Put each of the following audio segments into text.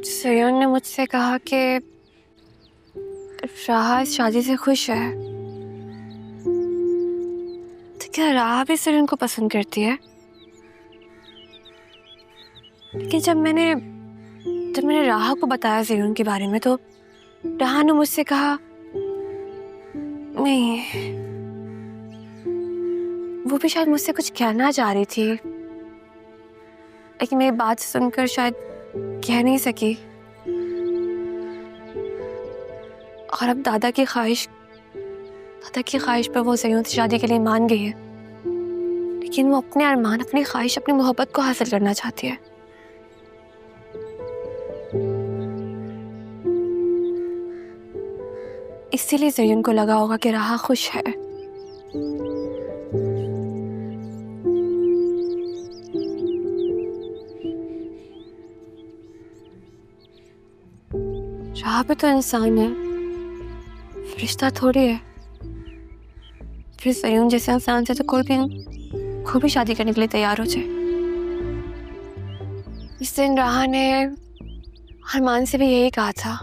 Zion ने मुझसे कहा कि राहा इस शादी से खुश है। तो क्या राहा भी सयोन को पसंद करती है? लेकिन जब मैंने राहा को बताया सयोन के बारे में तो राहा ने मुझसे कहा नहीं, वो भी शायद मुझसे कुछ कहना चाह रही थी, लेकिन मेरी बात सुनकर शायद कह नहीं सकी। और अब दादा की ख्वाहिश पर वो सयोन से शादी के लिए मान गई है, लेकिन वो अपने अरमान, अपनी ख्वाहिश, अपनी मोहब्बत को हासिल करना चाहती है। इसीलिए सयोन को लगा होगा कि राहा खुश है। राहा भी तो इंसान है, रिश्ता थोड़ी है। फिर सयोन जैसे इंसान से तो कोई भी शादी करने के लिए तैयार हो जाए। इस दिन राहा ने अरमान से भी यही कहा था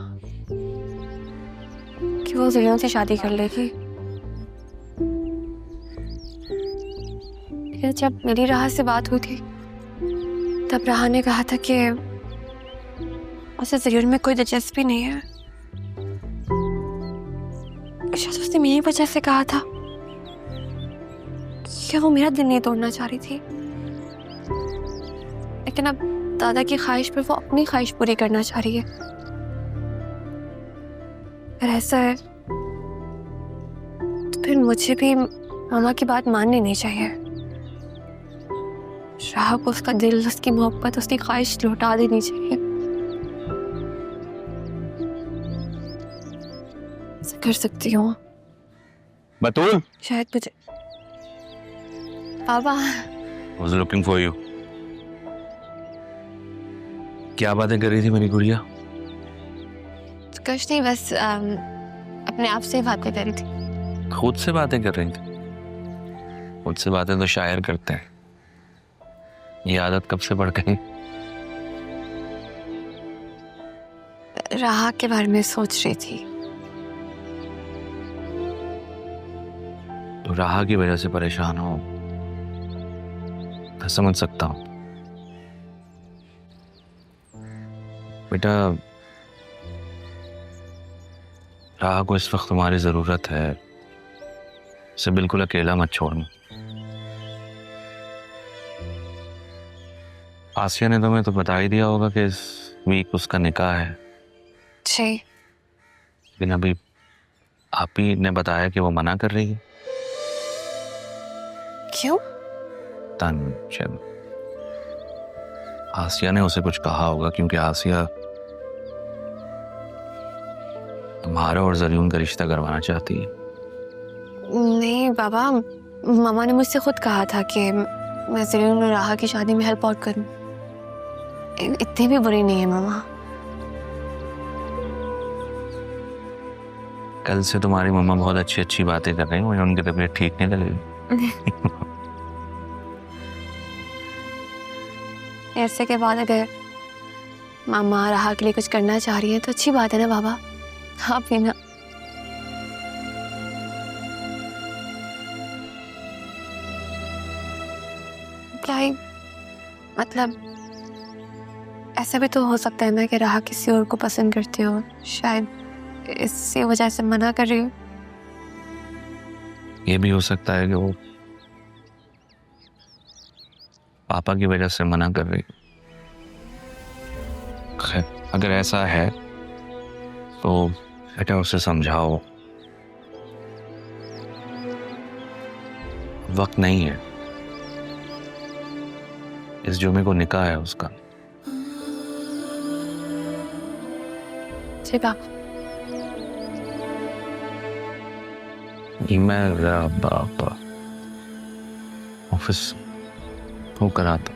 कि वो सयोन से शादी कर लेगी। लेकिन जब मेरी राहा से बात हुई थी तब राहा ने कहा था कि उसे सयोन में कोई दिलचस्पी नहीं है। शायद उसने मेरी वजह से कहा था कि वो मेरा दिल नहीं तोड़ना चाह रही थी, लेकिन अब दादा की ख्वाहिश पर वो अपनी ख्वाहिश पूरी करना चाह रही है। अगर ऐसा है तो फिर मुझे भी मामा की बात माननी नहीं चाहिए। राह को उसका दिल, उसकी मोहब्बत, उसकी ख्वाहिश लौटा देनी चाहिए। ऐसा कर सकती हूँ बतूल, शायद मुझे। पापा, I was looking for you. क्या बातें कर रही थी मेरी गुड़िया? कुछ नहीं, बस अपने आप से बातें कर रही थी। खुद से बातें कर रही थी? खुद से बातें तो शायर करते हैं। ये आदत कब से पड़ गई? राह के बारे में सोच रही थी। तो राह की वजह से परेशान हो, मैं समझ सकता हूँ। बेटा, राह को इस वक्त तुम्हारी जरूरत है। उसे बिल्कुल अकेला मत छोड़ना। आसिया ने तुम्हें तो बता ही दिया होगा कि इस वीक उसका निकाह है। जी। लेकिन अभी आप ही ने बताया कि वो मना कर रही है। क्यों? शायद आसिया ने उसे कुछ कहा होगा, क्योंकि आसिया तुम्हारा और जरीन का रिश्ता करवाना चाहती है। नहीं बाबा, मामा ने मुझसे खुद कहा था कि मैं जरीन और राहा की शादी में हेल्प आउट करूं। इतनी भी बुरी नहीं है मामा। कल से तुम्हारी मम्मा बहुत अच्छी अच्छी बातें कर रही हैं, मुझे उनकी तबीयत ठीक नहीं लगेगी। ऐसे के बाद अगर मामा राहा के लिए कुछ करना चाह रही है तो अच्छी बात है ना बाबा। आप भी ना। क्या ही मतलब, ऐसा भी तो हो सकता है ना कि राहा किसी और को पसंद करती हो, शायद इसी वजह से मना कर रही हो। ये भी हो सकता है कि वो पापा की वजह से मना कर रही। खैर, अगर ऐसा है तो बेटा उसे समझाओ, वक्त नहीं है। इस जुमे को निकाह है उसका। जी पापा। मैं ऑफिस होकर आता।